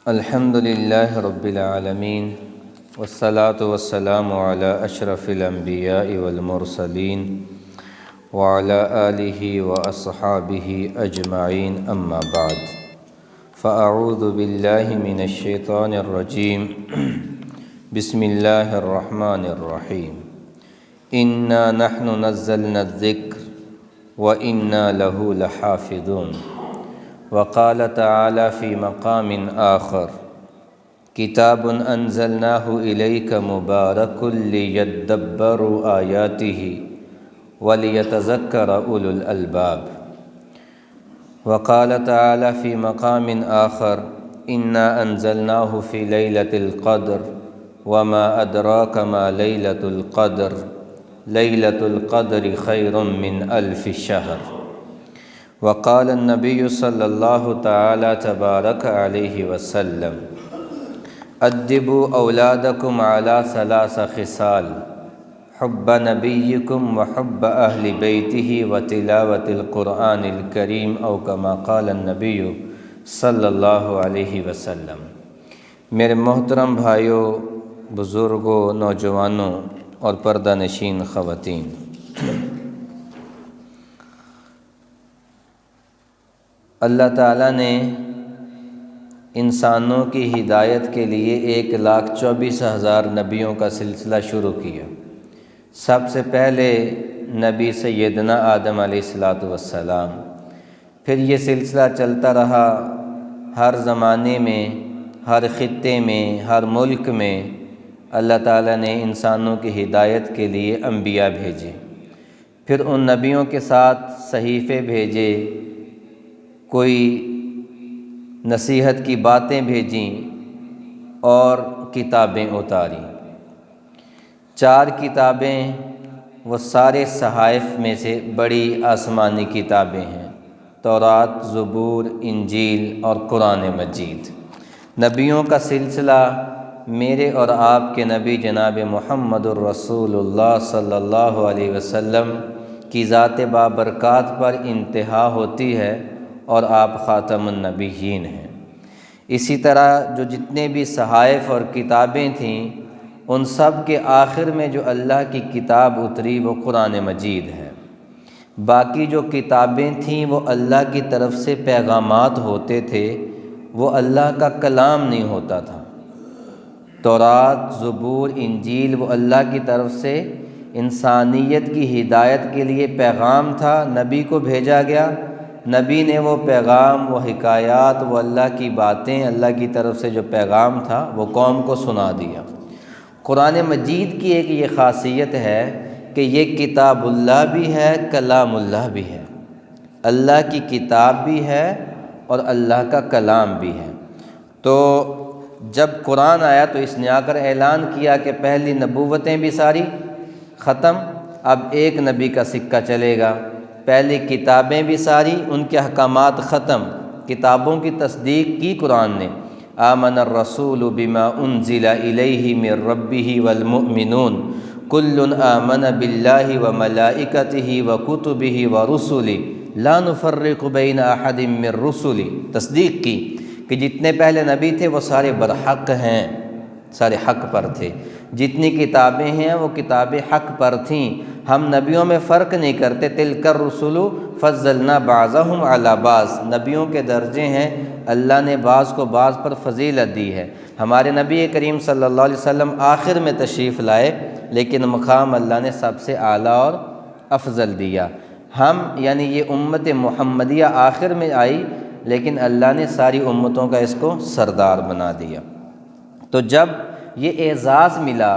الحمد للہ رب العالمین والصلاة والسلام علی اشرف الانبیاء والمرسلین وعلی آلہ واصحابہ اجمعین اما بعد فاعوذ باللہ من الشیطان الرجیم بسم اللہ الرحمن الرحیم انا نحن نزلنا الذکر وإنا له لحافظون وقال تعالی فی مقام آخر کتاب انزلناہ الیک مبارک لیدبروا آیاتہ ولیتذکر اولو الالباب وقال تعالی فی مقام آخر انا انزلناہ فی لیلۃ القدر وما ادراک ما لیلۃ القدر لیلۃ القدر خیر من الف شہر وقال النبی صلی اللہ تعالی تبارک علیہ وسلم ادبوا اولادکم علی ثلاث خصال حب نبیکم وحب اہل بیتہ وتلاوت القرآن الکریم او کما قال النبی صلی اللہ علیہ وسلم۔ میرے محترم بھائیوں، بزرگوں، نوجوانوں اور پردہ نشین خواتین، اللہ تعالیٰ نے انسانوں کی ہدایت کے لیے 1,24,000 نبیوں کا سلسلہ شروع کیا۔ سب سے پہلے نبی سیدنا آدم علیہ السلام، پھر یہ سلسلہ چلتا رہا۔ ہر زمانے میں، ہر خطے میں، ہر ملک میں اللہ تعالیٰ نے انسانوں کی ہدایت کے لیے انبیاء بھیجے، پھر ان نبیوں کے ساتھ صحیفے بھیجے، کوئی نصیحت کی باتیں بھیجیں اور کتابیں اتاریں۔ 4 کتابیں وہ سارے صحائف میں سے بڑی آسمانی کتابیں ہیں، تورات، زبور، انجیل اور قرآن مجید۔ نبیوں کا سلسلہ میرے اور آپ کے نبی جناب محمد الرسول اللہ صلی اللہ علیہ وسلم کی ذات بابرکات پر انتہا ہوتی ہے اور آپ خاتم النبیین ہیں۔ اسی طرح جو جتنے بھی صحائف اور کتابیں تھیں، ان سب کے آخر میں جو اللہ کی کتاب اتری وہ قرآن مجید ہے۔ باقی جو کتابیں تھیں وہ اللہ کی طرف سے پیغامات ہوتے تھے، وہ اللہ کا کلام نہیں ہوتا تھا۔ تورات، زبور، انجیل وہ اللہ کی طرف سے انسانیت کی ہدایت کے لیے پیغام تھا، نبی کو بھیجا گیا، نبی نے وہ پیغام، وہ حکایات، وہ اللہ کی باتیں، اللہ کی طرف سے جو پیغام تھا وہ قوم کو سنا دیا۔ قرآن مجید کی ایک یہ خاصیت ہے کہ یہ کتاب اللہ بھی ہے، کلام اللہ بھی ہے، اللہ کی کتاب بھی ہے اور اللہ کا کلام بھی ہے۔ تو جب قرآن آیا تو اس نے آ کر اعلان کیا کہ پہلی نبوتیں بھی ساری ختم، اب ایک نبی کا سکہ چلے گا۔ پہلی کتابیں بھی ساری، ان کے احکامات ختم، کتابوں کی تصدیق کی قرآن نے۔ آمن الرسول بما انزل الیہ من ربہ والمؤمنون کل آمن باللہ وملائکتہ وکتبہ ورسلہ لا نفرق بین احد من رسلہ، تصدیق کی کہ جتنے پہلے نبی تھے وہ سارے برحق ہیں، سارے حق پر تھے۔ جتنی کتابیں ہیں وہ کتابیں حق پر تھیں، ہم نبیوں میں فرق نہیں کرتے۔ تلک الرسل فضلنا بعضهم علی بعض، نبیوں کے درجے ہیں، اللہ نے بعض کو بعض پر فضیلت دی ہے۔ ہمارے نبی کریم صلی اللہ علیہ وسلم آخر میں تشریف لائے، لیکن مقام اللہ نے سب سے اعلیٰ اور افضل دیا۔ ہم یعنی یہ امت محمدیہ آخر میں آئی، لیکن اللہ نے ساری امتوں کا اس کو سردار بنا دیا۔ تو جب یہ اعزاز ملا،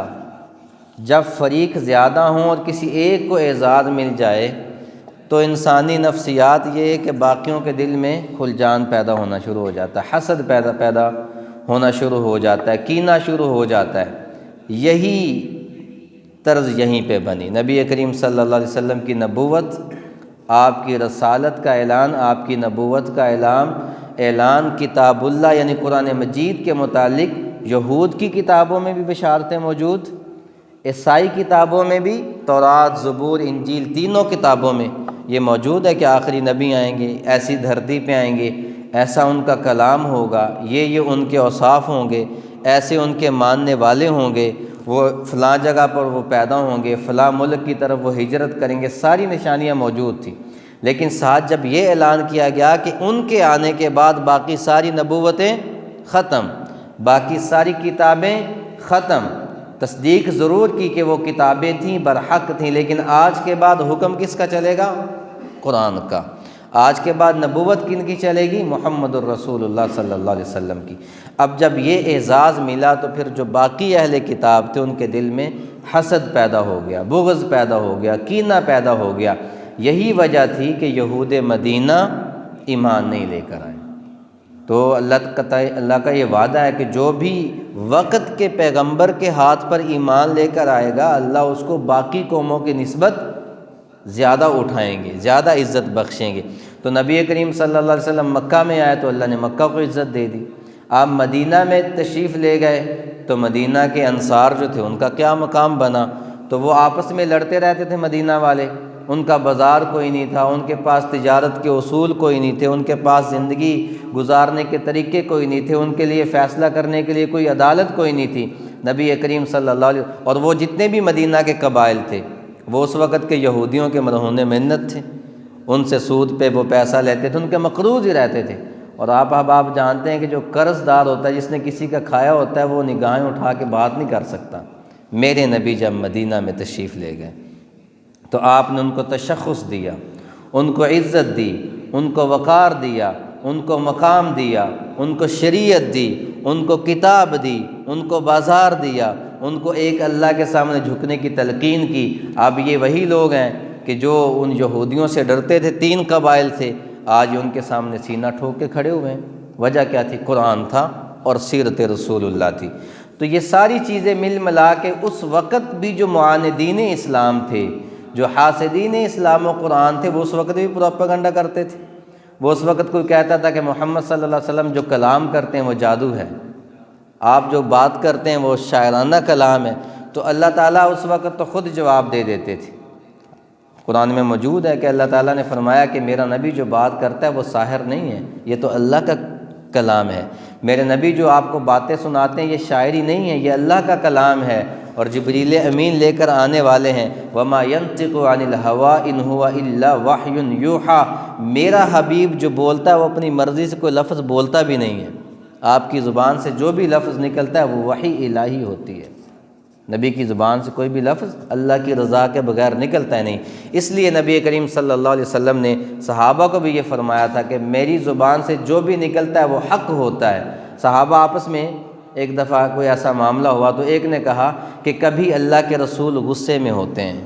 جب فریق زیادہ ہوں اور کسی ایک کو اعزاز مل جائے تو انسانی نفسیات یہ ہے کہ باقیوں کے دل میں خلجان پیدا ہونا شروع ہو جاتا ہے، حسد پیدا ہونا شروع ہو جاتا ہے، کینہ شروع ہو جاتا ہے۔ یہی طرز یہیں پہ بنی۔ نبی کریم صلی اللہ علیہ وسلم کی نبوت، آپ کی رسالت کا اعلان، آپ کی نبوت کا اعلان کتاب اللہ یعنی قرآن مجید کے متعلق یہود کی کتابوں میں بھی بشارتیں موجود، عیسائی کتابوں میں بھی، تورات، زبور، انجیل، تینوں کتابوں میں یہ موجود ہے کہ آخری نبی آئیں گے، ایسی دھرتی پہ آئیں گے، ایسا ان کا کلام ہوگا، یہ ان کے اوصاف ہوں گے، ایسے ان کے ماننے والے ہوں گے، وہ فلاں جگہ پر وہ پیدا ہوں گے، فلاں ملک کی طرف وہ ہجرت کریں گے، ساری نشانیاں موجود تھیں۔ لیکن ساتھ جب یہ اعلان کیا گیا کہ ان کے آنے کے بعد باقی ساری نبوتیں ختم، باقی ساری کتابیں ختم، تصدیق ضرور کی کہ وہ کتابیں تھیں، برحق تھیں، لیکن آج کے بعد حکم کس کا چلے گا؟ قرآن کا۔ آج کے بعد نبوت کن کی چلے گی؟ محمد الرسول اللہ صلی اللہ علیہ وسلم کی۔ اب جب یہ اعزاز ملا تو پھر جو باقی اہل کتاب تھے ان کے دل میں حسد پیدا ہو گیا، بغض پیدا ہو گیا، کینہ پیدا ہو گیا۔ یہی وجہ تھی کہ یہود مدینہ ایمان نہیں لے کر آئے۔ تو اللہ کا یہ وعدہ ہے کہ جو بھی وقت کے پیغمبر کے ہاتھ پر ایمان لے کر آئے گا، اللہ اس کو باقی قوموں کی نسبت زیادہ اٹھائیں گے، زیادہ عزت بخشیں گے۔ تو نبی کریم صلی اللہ علیہ وسلم مکہ میں آئے تو اللہ نے مکہ کو عزت دے دی۔ آپ مدینہ میں تشریف لے گئے تو مدینہ کے انصار جو تھے ان کا کیا مقام بنا؟ تو وہ آپس میں لڑتے رہتے تھے مدینہ والے، ان کا بازار کوئی نہیں تھا، ان کے پاس تجارت کے اصول کوئی نہیں تھے، ان کے پاس زندگی گزارنے کے طریقے کوئی نہیں تھے، ان کے لیے فیصلہ کرنے کے لیے کوئی عدالت کوئی نہیں تھی۔ نبی کریم صلی اللہ علیہ وسلم اور وہ جتنے بھی مدینہ کے قبائل تھے وہ اس وقت کے یہودیوں کے مرہون منت تھے، ان سے سود پہ وہ پیسہ لیتے تھے، ان کے مقروض ہی رہتے تھے۔ اور آپ جانتے ہیں کہ جو قرض دار ہوتا ہے، جس نے کسی کا کھایا ہوتا ہے، وہ نگاہیں اٹھا کے بات نہیں کر سکتا۔ میرے نبی جب مدینہ میں تشریف لے گئے تو آپ نے ان کو تشخص دیا، ان کو عزت دی، ان کو وقار دیا، ان کو مقام دیا، ان کو شریعت دی، ان کو کتاب دی، ان کو بازار دیا، ان کو ایک اللہ کے سامنے جھکنے کی تلقین کی۔ اب یہ وہی لوگ ہیں کہ جو ان یہودیوں سے ڈرتے تھے، 3 قبائل تھے، آج ان کے سامنے سینہ ٹھوک کے کھڑے ہوئے ہیں۔ وجہ کیا تھی؟ قرآن تھا اور سیرت رسول اللہ تھی۔ تو یہ ساری چیزیں مل ملا کے اس وقت بھی جو معاندین اسلام تھے، جو حاسدین اسلام و قرآن تھے، وہ اس وقت بھی پروپیگنڈا کرتے تھے۔ وہ اس وقت کوئی کہتا تھا کہ محمد صلی اللہ علیہ وسلم جو کلام کرتے ہیں وہ جادو ہے، آپ جو بات کرتے ہیں وہ شاعرانہ کلام ہے، تو اللہ تعالیٰ اس وقت تو خود جواب دے دیتے تھے۔ قرآن میں موجود ہے کہ اللہ تعالیٰ نے فرمایا کہ میرا نبی جو بات کرتا ہے وہ ساحر نہیں ہے، یہ تو اللہ کا کلام ہے۔ میرے نبی جو آپ کو باتیں سناتے ہیں یہ شاعری نہیں ہے، یہ اللہ کا کلام ہے، اور جبریل امین لے کر آنے والے ہیں۔ وَمَا يَنطِقُ عَنِ الْهَوَىٰ إِنْ هُوَ إِلَّا وَحْيٌ يُوحَىٰ، میرا حبیب جو بولتا ہے وہ اپنی مرضی سے کوئی لفظ بولتا بھی نہیں ہے، آپ کی زبان سے جو بھی لفظ نکلتا ہے وہ وحی الہی ہوتی ہے۔ نبی کی زبان سے کوئی بھی لفظ اللہ کی رضا کے بغیر نکلتا ہے نہیں۔ اس لیے نبی کریم صلی اللہ علیہ وسلم نے صحابہ کو بھی یہ فرمایا تھا کہ میری زبان سے جو بھی نکلتا ہے وہ حق ہوتا ہے۔ صحابہ آپس میں ایک دفعہ کوئی ایسا معاملہ ہوا تو ایک نے کہا کہ کبھی اللہ کے رسول غصے میں ہوتے ہیں،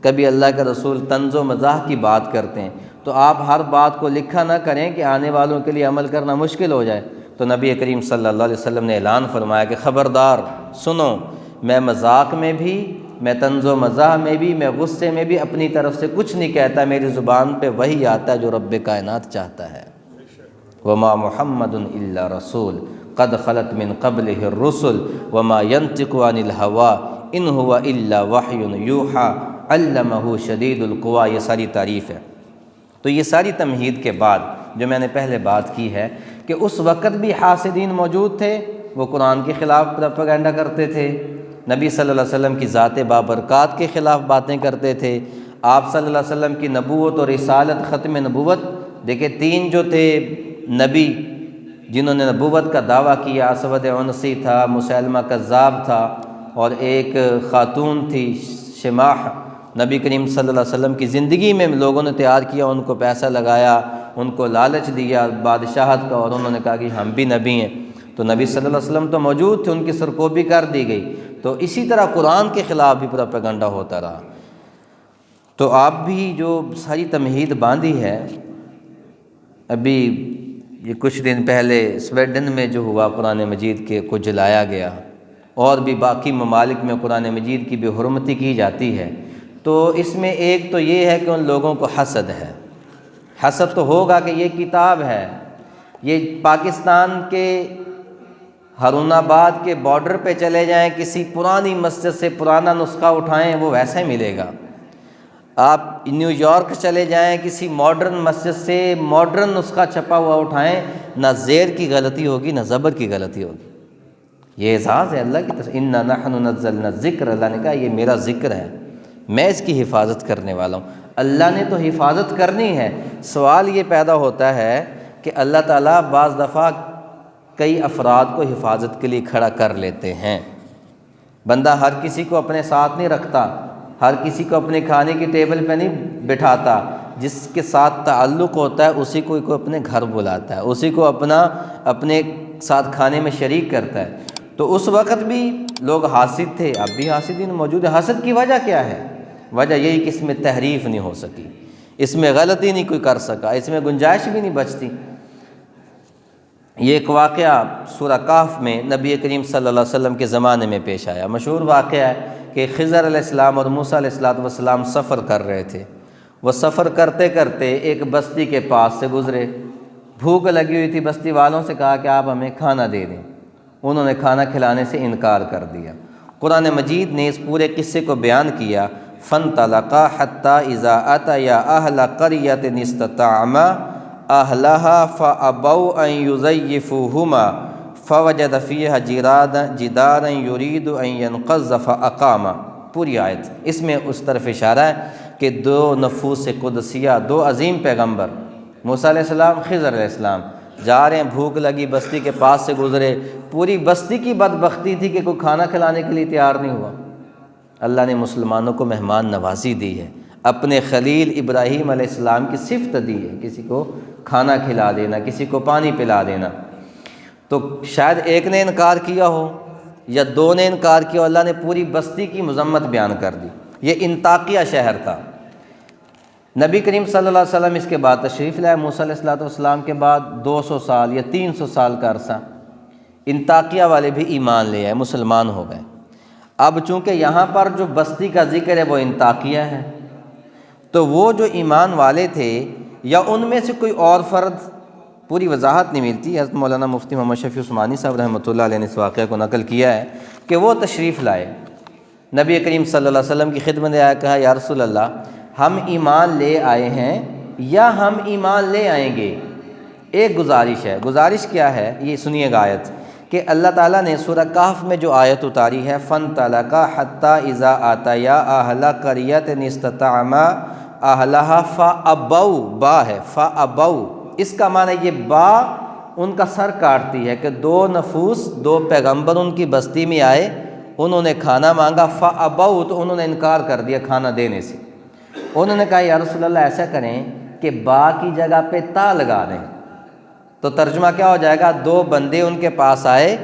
کبھی اللہ کے رسول طنز و مزاح کی بات کرتے ہیں، تو آپ ہر بات کو لکھا نہ کریں کہ آنے والوں کے لیے عمل کرنا مشکل ہو جائے۔ تو نبی کریم صلی اللہ علیہ وسلم نے اعلان فرمایا کہ خبردار سنو، میں مذاق میں بھی، میں طنز و مزاح میں بھی، میں غصے میں بھی اپنی طرف سے کچھ نہیں کہتا، میری زبان پہ وہی آتا ہے جو رب کائنات چاہتا ہے۔ وما محمد الا رسول قد خلت من قبلہ الرسل وما ينطق عن الهوى ان هو الا وحی یوحیٰ علمہ شدید القویٰ۔ یہ ساری تعریف ہے۔ تو یہ ساری تمہید کے بعد جو میں نے پہلے بات کی ہے کہ اس وقت بھی حاسدین موجود تھے، وہ قرآن کے خلاف پروپیگنڈا کرتے تھے، نبی صلی اللہ علیہ وسلم کی ذات بابرکات کے خلاف باتیں کرتے تھے، آپ صلی اللہ علیہ وسلم کی نبوت اور رسالت، ختم نبوت۔ دیکھیں 3 جو تھے نبی جنہوں نے نبوت کا دعویٰ کیا، اسود عنسی تھا، مسیلمہ کذاب تھا، اور ایک خاتون تھی شماح، نبی کریم صلی اللہ علیہ وسلم کی زندگی میں لوگوں نے تیار کیا، ان کو پیسہ لگایا، ان کو لالچ دیا بادشاہت کا، اور انہوں نے کہا کہ ہم بھی نبی ہیں۔ تو نبی صلی اللہ علیہ وسلم تو موجود تھے، ان کی سرکوبی کر دی گئی۔ تو اسی طرح قرآن کے خلاف بھی پروپیگنڈا ہوتا رہا۔ تو آپ بھی جو ساری تمہید باندھی ہے، ابھی یہ کچھ دن پہلے سویڈن میں جو ہوا قرآن مجید کے کو جلایا گیا، اور بھی باقی ممالک میں قرآن مجید کی بے حرمتی کی جاتی ہے، تو اس میں ایک تو یہ ہے کہ ان لوگوں کو حسد ہے۔ حسد تو ہوگا کہ یہ کتاب ہے، یہ پاکستان کے ہارون آباد کے بارڈر پہ چلے جائیں، کسی پرانی مسجد سے پرانا نسخہ اٹھائیں وہ ویسا ہی ملے گا۔ آپ نیو یارک چلے جائیں، کسی ماڈرن مسجد سے ماڈرن نسخہ چھپا ہوا اٹھائیں، نہ زیر کی غلطی ہوگی نہ زبر کی غلطی ہوگی۔ یہ اعزاز ہے اللہ کی طرف، انا نحن نزلنا الذکر، اللہ نے کہا یہ میرا ذکر ہے، میں اس کی حفاظت کرنے والا ہوں۔ اللہ نے تو حفاظت کرنی ہے۔ سوال یہ پیدا ہوتا ہے کہ اللہ تعالیٰ بعض دفعہ کئی افراد کو حفاظت کے لیے کھڑا کر لیتے ہیں۔ بندہ ہر کسی کو اپنے ساتھ نہیں رکھتا، ہر کسی کو اپنے کھانے کی ٹیبل پہ نہیں بٹھاتا، جس کے ساتھ تعلق ہوتا ہے اسی کو اپنے گھر بلاتا ہے، اسی کو اپنے ساتھ کھانے میں شریک کرتا ہے۔ تو اس وقت بھی لوگ حاسد تھے، اب بھی حاسدین موجود ہیں۔ حسد کی وجہ کیا ہے؟ وجہ یہی کہ اس میں تحریف نہیں ہو سکی، اس میں غلطی نہیں کوئی کر سکا، اس میں گنجائش بھی نہیں بچتی۔ یہ ایک واقعہ سورہ کہف میں نبی کریم صلی اللہ علیہ وسلم کے زمانے میں پیش آیا۔ مشہور واقعہ ہے کہ خضر علیہ السلام اور موسیٰ علیہ السلام سفر کر رہے تھے۔ وہ سفر کرتے کرتے ایک بستی کے پاس سے گزرے، بھوک لگی ہوئی تھی، بستی والوں سے کہا کہ آپ ہمیں کھانا دے دیں، انہوں نے کھانا کھلانے سے انکار کر دیا۔ قرآن مجید نے اس پورے قصے کو بیان کیا، فانطلقا حتی اذا اتیا اہل قریۃ استطعما اہلہا فابوا ان یضیفوہما فوجد فیہا جدارا یرید ان ینقض فاقاما۔ پوری آیت اس میں اس طرف اشارہ ہے کہ دو نفوس قدسیہ، دو عظیم پیغمبر موسیٰ علیہ السلام، خضر علیہ السلام جا رہے ہیں، بھوک لگی، بستی کے پاس سے گزرے، پوری بستی کی بدبختی تھی کہ کوئی کھانا کھلانے کے لیے تیار نہیں ہوا۔ اللہ نے مسلمانوں کو مہمان نوازی دی ہے، اپنے خلیل ابراہیم علیہ السلام کی صفت دی ہے، کسی کو کھانا کھلا دینا، کسی کو پانی پلا دینا۔ تو شاید ایک نے انکار کیا ہو یا دو نے انکار کیا ہو، اللہ نے پوری بستی کی مذمت بیان کر دی۔ یہ انطاکیہ شہر تھا۔ نبی کریم صلی اللہ علیہ وسلم اس کے بعد تشریف لائے، موسیٰ علیہ السلام کے بعد 200 سال یا 300 سال کا عرصہ انطاکیہ والے بھی ایمان لے آئے، مسلمان ہو گئے۔ اب چونکہ یہاں پر جو بستی کا ذکر ہے وہ انطاکیہ ہے، تو وہ جو ایمان والے تھے یا ان میں سے کوئی اور فرد، پوری وضاحت نہیں ملتی، حضرت مولانا مفتی محمد شفیع عثمانی صاحب رحمۃ اللہ علیہ نے اس واقعہ کو نقل کیا ہے کہ وہ تشریف لائے، نبی کریم صلی اللہ علیہ وسلم کی خدمت میں آیا، کہا یا رسول اللہ ہم ایمان لے آئے ہیں یا ہم ایمان لے آئیں گے، ایک گزارش ہے۔ گزارش کیا ہے یہ سنیے گا آیت، کہ اللہ تعالیٰ نے سورہ کہف میں جو آیت اتاری ہے، فانطلقا حتی اذا آتیا اہل قریۃ استطعما اہلہا فابوا، با ہے فابوا، اس کا معنی یہ با ان کا سر کاٹتی ہے کہ دو نفوس، دو پیغمبر ان کی بستی میں آئے، انہوں نے کھانا مانگا، فابوا تو انہوں نے انکار کر دیا کھانا دینے سے۔ انہوں نے کہا یا رسول اللہ ایسا کریں کہ با کی جگہ پہ تا لگا دیں، تو ترجمہ کیا ہو جائے گا، دو بندے ان کے پاس آئے،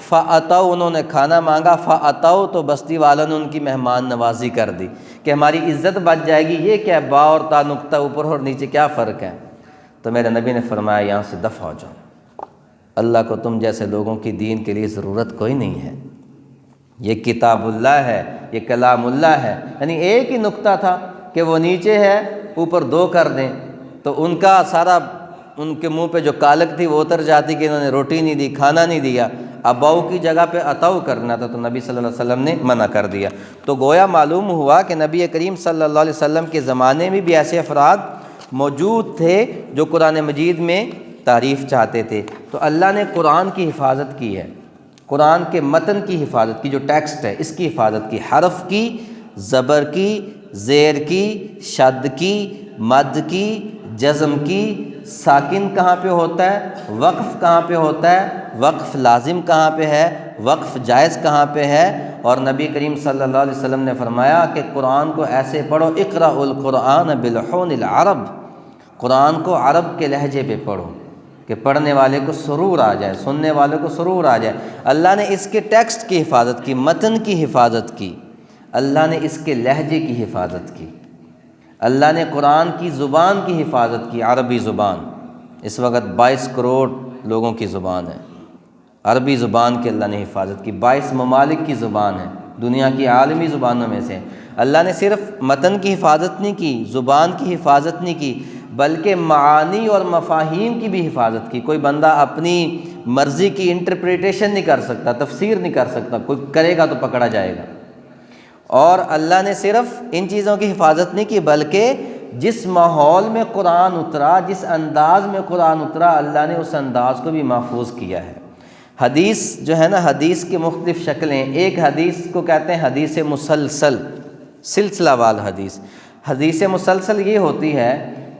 فاتوا انہوں نے کھانا مانگا، فاتوا تو بستی والوں نے ان کی مہمان نوازی کر دی کہ ہماری عزت بچ جائے گی۔ یہ کیا با اور تا نقطہ اوپر اور نیچے کیا فرق ہے؟ تو میرے نبی نے فرمایا یہاں سے دفع ہو جاؤ، اللہ کو تم جیسے لوگوں کی دین کے لیے ضرورت کوئی نہیں ہے، یہ کتاب اللہ ہے، یہ کلام اللہ ہے۔ یعنی ایک ہی نقطہ تھا کہ وہ نیچے ہے اوپر دو کر دیں، تو ان کا سارا، ان کے منہ پہ جو کالک تھی وہ اتر جاتی کہ انہوں نے روٹی نہیں دی، کھانا نہیں دیا۔ اباؤ کی جگہ پہ اتاؤ کرنا تھا، تو نبی صلی اللہ علیہ وسلم نے منع کر دیا۔ تو گویا معلوم ہوا کہ نبی کریم صلی اللہ علیہ وسلم کے زمانے میں بھی ایسے افراد موجود تھے جو قرآن مجید میں تعریف چاہتے تھے۔ تو اللہ نے قرآن کی حفاظت کی ہے، قرآن کے متن کی حفاظت کی، جو ٹیکسٹ ہے اس کی حفاظت کی، حرف کی، زبر کی، زیر کی، شد کی، مد کی، جزم کی، ساکن کہاں پہ ہوتا ہے، وقف کہاں پہ ہوتا ہے، وقف لازم کہاں پہ ہے، وقف جائز کہاں پہ ہے۔ اور نبی کریم صلی اللہ علیہ وسلم نے فرمایا کہ قرآن کو ایسے پڑھو، اقرأ القرآن بلحون العرب، قرآن کو عرب کے لہجے پہ پڑھو کہ پڑھنے والے کو سرور آ جائے، سننے والے کو سرور آ جائے۔ اللہ نے اس کے ٹیکسٹ کی حفاظت کی، متن کی حفاظت کی، اللہ نے اس کے لہجے کی حفاظت کی، اللہ نے قرآن کی زبان کی حفاظت کی، عربی زبان۔ اس وقت 22 کروڑ لوگوں کی زبان ہے، عربی زبان کی اللہ نے حفاظت کی، 22 ممالک کی زبان ہے، دنیا کی عالمی زبانوں میں سے۔ اللہ نے صرف متن کی حفاظت نہیں کی، زبان کی حفاظت نہیں کی، بلکہ معانی اور مفاہیم کی بھی حفاظت کی۔ کوئی بندہ اپنی مرضی کی انٹرپریٹیشن نہیں کر سکتا، تفسیر نہیں کر سکتا، کوئی کرے گا تو پکڑا جائے گا۔ اور اللہ نے صرف ان چیزوں کی حفاظت نہیں کی، بلکہ جس ماحول میں قرآن اترا، جس انداز میں قرآن اترا، اللہ نے اس انداز کو بھی محفوظ کیا ہے۔ حدیث جو ہے نا، حدیث کی مختلف شکلیں، ایک حدیث کو کہتے ہیں حدیث مسلسل، سلسلہ وار حدیث۔ حدیث مسلسل یہ ہوتی ہے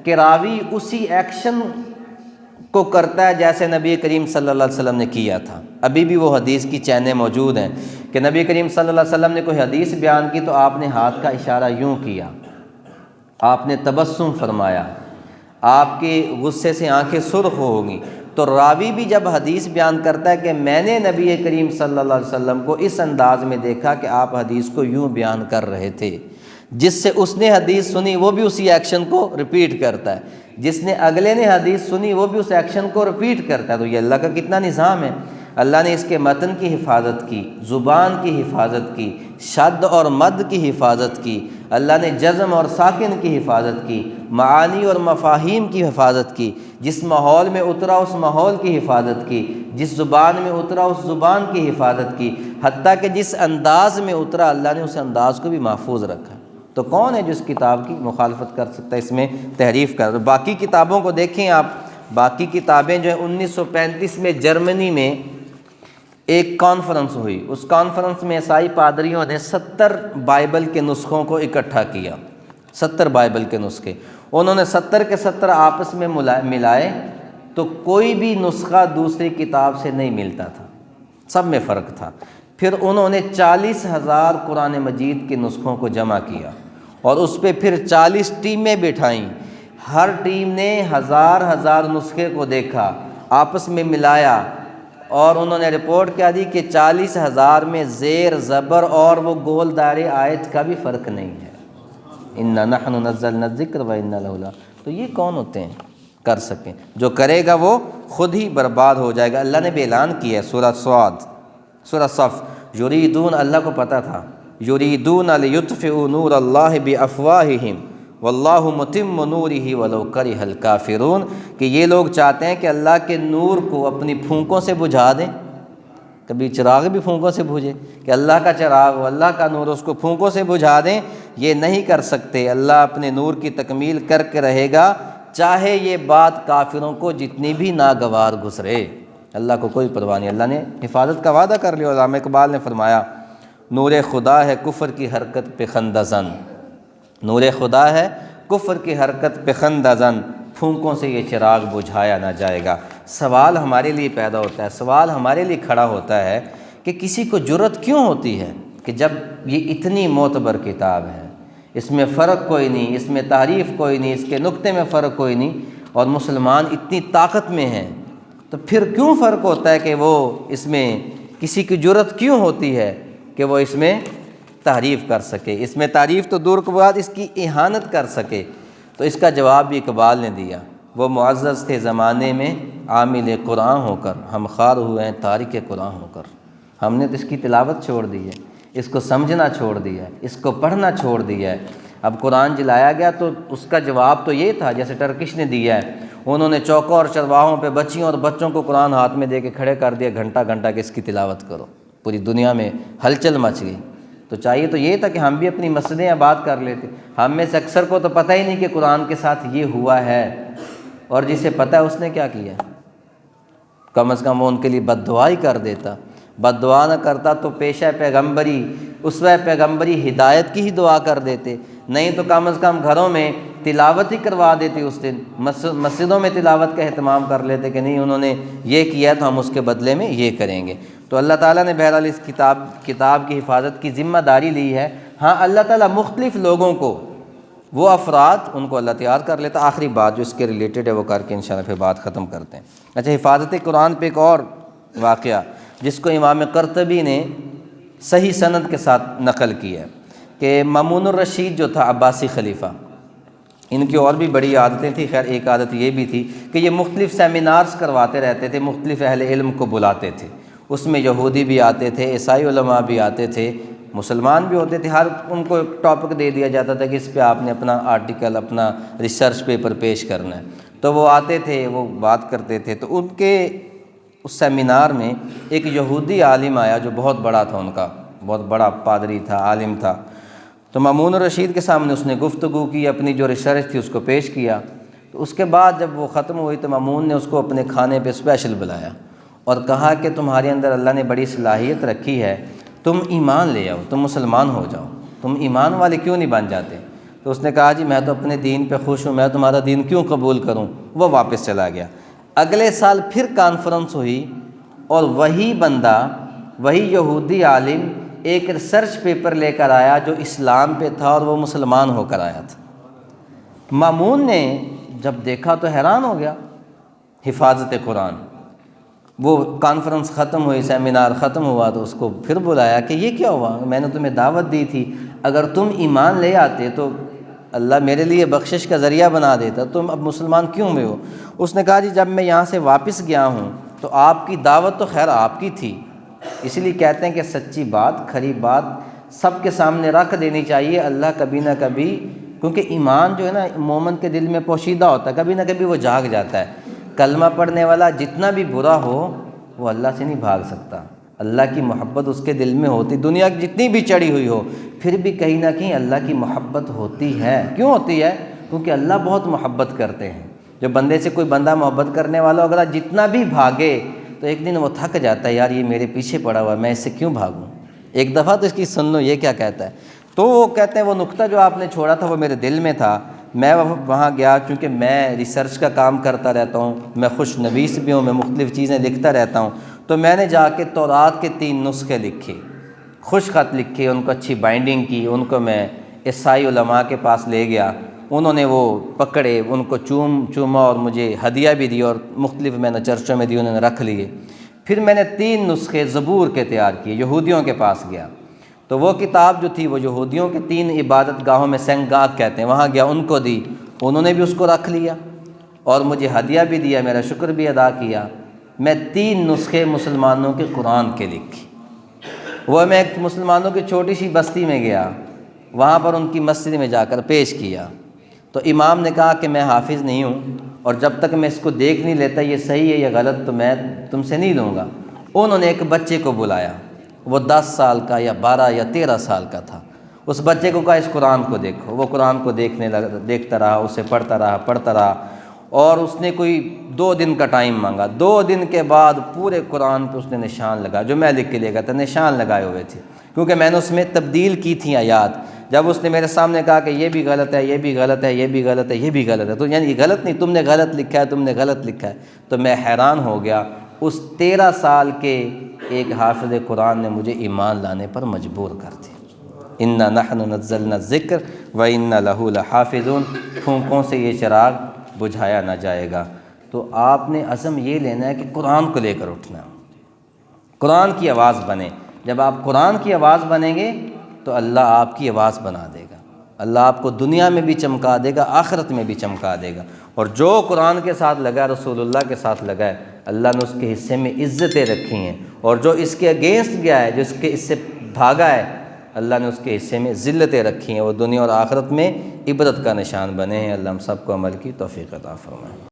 کہ راوی اسی ایکشن کو کرتا ہے جیسے نبی کریم صلی اللہ علیہ وسلم نے کیا تھا۔ ابھی بھی وہ حدیث کی چینیں موجود ہیں کہ نبی کریم صلی اللہ علیہ وسلم نے کوئی حدیث بیان کی تو آپ نے ہاتھ کا اشارہ یوں کیا، آپ نے تبسم فرمایا، آپ کے غصے سے آنکھیں سرخ ہوگی۔ تو راوی بھی جب حدیث بیان کرتا ہے کہ میں نے نبی کریم صلی اللہ علیہ وسلم کو اس انداز میں دیکھا کہ آپ حدیث کو یوں بیان کر رہے تھے، جس سے اس نے حدیث سنی وہ بھی اسی ایکشن کو رپیٹ کرتا ہے، جس نے اگلے نے حدیث سنی وہ بھی اس ایکشن کو رپیٹ کرتا ہے۔ تو یہ اللہ کا کتنا نظام ہے۔ اللہ نے اس کے متن کی حفاظت کی، زبان کی حفاظت کی، شد اور مد کی حفاظت کی، اللہ نے جزم اور ساکن کی حفاظت کی، معانی اور مفاہیم کی حفاظت کی، جس ماحول میں اترا اس ماحول کی حفاظت کی، جس زبان میں اترا اس زبان کی حفاظت کی، حتیٰ کہ جس انداز میں اترا اللہ نے اس انداز کو بھی محفوظ رکھا۔ تو کون ہے جو اس کتاب کی مخالفت کر سکتا ہے، اس میں تحریف کر؟ باقی کتابوں کو دیکھیں آپ، باقی کتابیں جو ہیں 1935 میں جرمنی میں ایک کانفرنس ہوئی، اس کانفرنس میں عیسائی پادریوں نے 70 بائبل کے نسخوں کو اکٹھا کیا، 70 بائبل کے نسخے انہوں نے 70 کے 70 آپس میں ملائے تو کوئی بھی نسخہ دوسری کتاب سے نہیں ملتا تھا، سب میں فرق تھا۔ پھر انہوں نے 40,000 قرآن مجید کے نسخوں کو جمع کیا اور اس پہ پھر 40 ٹیمیں بٹھائیں، ہر ٹیم نے ہزار نسخے کو دیکھا، آپس میں ملایا اور انہوں نے رپورٹ کیا دی کہ 40,000 میں زیر زبر اور وہ گول دائرے آیت کا بھی فرق نہیں ہے۔ اِنَّا نَحْنُ نَزَّلْنَا الذِّكْرَ وَإِنَّا لَهُ لَحَافِظُونَ۔ تو یہ کون ہوتے ہیں کر سکیں؟ جو کرے گا وہ خود ہی برباد ہو جائے گا۔ اللہ نے بھی اعلان کیا ہے سورہ صاد، سورہ صف، یریدون، اللہ کو پتہ تھا، یریدون لیطفئوا نور اللہ بافواہہم واللہ متم نورہ ولو کرہ الکافرون، کہ یہ لوگ چاہتے ہیں کہ اللہ کے نور کو اپنی پھونکوں سے بجھا دیں۔ کبھی چراغ بھی پھونکوں سے بجھے کہ اللہ کا چراغ، اللہ کا نور، اس کو پھونکوں سے بجھا دیں، یہ نہیں کر سکتے۔ اللہ اپنے نور کی تکمیل کر کے رہے گا، چاہے یہ بات کافروں کو جتنی بھی ناگوار گزرے، اللہ کو کوئی پرواہ نہیں۔ اللہ نے حفاظت کا وعدہ کر لیا۔ علامہ اقبال نے فرمایا، نور خدا ہے کفر کی حرکت پہ خندہ زن، نور خدا ہے کفر کی حرکت پہ خندہ زن، پھونکوں سے یہ چراغ بجھایا نہ جائے گا۔ سوال ہمارے لیے پیدا ہوتا ہے، سوال ہمارے لیے کھڑا ہوتا ہے کہ کسی کو جرت کیوں ہوتی ہے کہ جب یہ اتنی معتبر کتاب ہے، اس میں فرق کوئی نہیں، اس میں تعریف کوئی نہیں، اس کے نقطے میں فرق کوئی نہیں، اور مسلمان اتنی طاقت میں ہیں، تو پھر کیوں فرق ہوتا ہے کہ وہ اس میں کسی کی جرت کیوں ہوتی ہے کہ وہ اس میں تعریف کر سکے، اس میں تعریف تو دور کی بات اس کی اہانت کر سکے؟ تو اس کا جواب بھی اقبال نے دیا، وہ معزز تھے زمانے میں عامل قرآن ہو کر، ہم خوار ہوئے ہیں تارک قرآن ہو کر۔ ہم نے تو اس کی تلاوت چھوڑ دی ہے، اس کو سمجھنا چھوڑ دیا ہے، اس کو پڑھنا چھوڑ دیا ہے۔ اب قرآن جلایا گیا تو اس کا جواب تو یہ تھا جیسے ٹرکش نے دیا ہے، انہوں نے چوکوں اور چرواہوں پہ بچیوں اور بچوں کو قرآن ہاتھ میں دے کے کھڑے کر دیا، گھنٹہ گھنٹہ کہ اس کی تلاوت کرو، پوری دنیا میں ہلچل مچ گئی۔ تو چاہیے تو یہ تھا کہ ہم بھی اپنی مسجدیں آباد کر لیتے۔ ہم میں سے اکثر کو تو پتہ ہی نہیں کہ قرآن کے ساتھ یہ ہوا ہے، اور جسے پتہ ہے اس نے کیا کیا؟ کم از کم وہ ان کے لیے بد دعا ہی کر دیتا۔ بد دعا نہ کرتا تو پیشہ پیغمبری، اسوہ پیغمبری ہدایت کی ہی دعا کر دیتے، نہیں تو کم از کم گھروں میں تلاوت ہی کروا دیتے۔ اس دن مسجدوں میں تلاوت کا اہتمام کر لیتے کہ نہیں انہوں نے یہ کیا تو ہم اس کے بدلے میں یہ کریں گے۔ تو اللہ تعالیٰ نے بہرحال اس کتاب کی حفاظت کی ذمہ داری لی ہے۔ ہاں اللہ تعالیٰ مختلف لوگوں کو، وہ افراد ان کو اللہ تیار کر لیتا۔ آخری بات جو اس کے ریلیٹڈ ہے وہ کر کے انشاءاللہ پھر بات ختم کرتے ہیں۔ اچھا، حفاظت قرآن پہ ایک اور واقعہ جس کو امام قرطبی نے صحیح سند کے ساتھ نقل کیا ہے کہ مامون الرشید جو تھا عباسی خلیفہ، ان کی اور بھی بڑی عادتیں تھیں۔ خیر ایک عادت یہ بھی تھی کہ یہ مختلف سیمینارز کرواتے رہتے تھے، مختلف اہل علم کو بلاتے تھے، اس میں یہودی بھی آتے تھے، عیسائی علماء بھی آتے تھے، مسلمان بھی ہوتے تھے، ہر ان کو ایک ٹاپک دے دیا جاتا تھا کہ اس پہ آپ نے اپنا آرٹیکل، اپنا ریسرچ پیپر پیش کرنا ہے۔ تو وہ آتے تھے، وہ بات کرتے تھے۔ تو ان کے اس سیمینار میں ایک یہودی عالم آیا جو بہت بڑا تھا، ان کا بہت بڑا پادری تھا، عالم تھا۔ تو مامون الرشید کے سامنے اس نے گفتگو کی، اپنی جو ریسرچ تھی اس کو پیش کیا۔ تو اس کے بعد جب وہ ختم ہوئی تو مامون نے اس کو اپنے کھانے پہ اسپیشل بلایا اور کہا کہ تمہارے اندر اللہ نے بڑی صلاحیت رکھی ہے، تم ایمان لے آؤ، تم مسلمان ہو جاؤ، تم ایمان والے کیوں نہیں بن جاتے؟ تو اس نے کہا جی میں تو اپنے دین پہ خوش ہوں، میں تمہارا دین کیوں قبول کروں؟ وہ واپس چلا گیا۔ اگلے سال پھر کانفرنس ہوئی اور وہی بندہ، وہی یہودی عالم ایک ریسرچ پیپر لے کر آیا جو اسلام پہ تھا اور وہ مسلمان ہو کر آیا تھا۔ مامون نے جب دیکھا تو حیران ہو گیا۔ حفاظت قرآن، وہ کانفرنس ختم ہوئی، سیمینار ختم ہوا تو اس کو پھر بلایا کہ یہ کیا ہوا؟ میں نے تمہیں دعوت دی تھی، اگر تم ایمان لے آتے تو اللہ میرے لیے بخشش کا ذریعہ بنا دیتا، تم اب مسلمان کیوں ہوئے ہو؟ اس نے کہا جی جب میں یہاں سے واپس گیا ہوں تو آپ کی دعوت تو خیر آپ کی تھی، اس لیے کہتے ہیں کہ سچی بات، کھری بات سب کے سامنے رکھ دینی چاہیے۔ اللہ کبھی نہ کبھی، کیونکہ ایمان جو ہے نا مومن کے دل میں پوشیدہ ہوتا ہے، کبھی نہ کبھی وہ جاگ جاتا ہے۔ کلمہ پڑھنے والا جتنا بھی برا ہو وہ اللہ سے نہیں بھاگ سکتا، اللہ کی محبت اس کے دل میں ہوتی، دنیا کی جتنی بھی چڑھی ہوئی ہو پھر بھی کہیں نہ کہیں اللہ کی محبت ہوتی ہے۔ کیوں ہوتی ہے؟ کیونکہ اللہ بہت محبت کرتے ہیں۔ جو بندے سے کوئی بندہ محبت کرنے والا اگر جتنا بھی بھاگے تو ایک دن وہ تھک جاتا ہے، یار یہ میرے پیچھے پڑا ہوا ہے، میں اس سے کیوں بھاگوں؟ ایک دفعہ تو اس کی سن لو یہ کیا کہتا ہے۔ تو وہ کہتے ہیں وہ نقطہ جو آپ نے چھوڑا تھا وہ میرے دل میں تھا، میں وہاں گیا، چونکہ میں ریسرچ کا کام کرتا رہتا ہوں، میں خوش نویس بھی ہوں، میں مختلف چیزیں لکھتا رہتا ہوں، تو میں نے جا کے تورات کے 3 نسخے لکھے، خوش خط لکھے، ان کو اچھی بائنڈنگ کی، ان کو میں عیسائی علماء کے پاس لے گیا، انہوں نے وہ پکڑے، ان کو چوما اور مجھے ہدیہ بھی دی، اور مختلف میں نے چرچوں میں دی، انہوں نے رکھ لیے۔ پھر میں نے 3 نسخے زبور کے تیار کیے، یہودیوں کے پاس گیا، تو وہ کتاب جو تھی وہ یہودیوں کے 3 عبادت گاہوں میں سینگاگ کہتے ہیں، وہاں گیا، ان کو دی، انہوں نے بھی اس کو رکھ لیا اور مجھے ہدیہ بھی دیا، میرا شکر بھی ادا کیا۔ میں 3 نسخے مسلمانوں کے قرآن کے لکھے، وہ میں ایک مسلمانوں کی چھوٹی سی بستی میں گیا، وہاں پر ان کی مسجد میں جا کر پیش کیا، تو امام نے کہا کہ میں حافظ نہیں ہوں اور جب تک میں اس کو دیکھ نہیں لیتا یہ صحیح ہے یا غلط تو میں تم سے نہیں لوں گا۔ انہوں نے ایک بچے کو بلایا، وہ 10 سال کا یا 12 یا 13 سال کا تھا، اس بچے کو کہا اس قرآن کو دیکھو، وہ قرآن کو دیکھتا رہا، اسے پڑھتا رہا، اور اس نے کوئی 2 دن کا ٹائم مانگا۔ 2 دن کے بعد پورے قرآن پہ اس نے نشان لگا، جو میں لکھ کے لے گیا تھا نشان لگائے ہوئے تھے، کیونکہ میں نے اس میں تبدیل کی تھیں آیات۔ جب اس نے میرے سامنے کہا کہ یہ بھی غلط ہے، یہ بھی غلط ہے، یہ بھی غلط ہے، یہ بھی غلط ہے، تو یعنی یہ غلط نہیں، تم نے غلط لکھا ہے، تم نے غلط لکھا ہے، تو میں حیران ہو گیا۔ اس 13 سال کے ایک حافظ قرآن نے مجھے ایمان لانے پر مجبور کر دیا۔ اِنَّا نَحْنُ نَزَّلْنَا الذِّکْرَ وَإِنَّا لَهُ لَحَافِظُونَ، پھونکوں سے یہ چراغ بجھایا نہ جائے گا۔ تو آپ نے عزم یہ لینا ہے کہ قرآن کو لے کر اٹھنا، قرآن کی آواز بنے۔ جب آپ قرآن کی آواز بنیں گے تو اللہ آپ کی آواز بنا دے گا، اللہ آپ کو دنیا میں بھی چمکا دے گا، آخرت میں بھی چمکا دے گا۔ اور جو قرآن کے ساتھ لگا ہے، رسول اللہ کے ساتھ لگا ہے، اللہ نے اس کے حصے میں عزتیں رکھی ہیں، اور جو اس کے اگینسٹ گیا ہے، جو اس سے بھاگا ہے، اللہ نے اس کے حصے میں ذلتیں رکھی ہیں، وہ دنیا اور آخرت میں عبرت کا نشان بنے ہیں۔ اللہ ہم سب کو عمل کی توفیق عطا فرمائے۔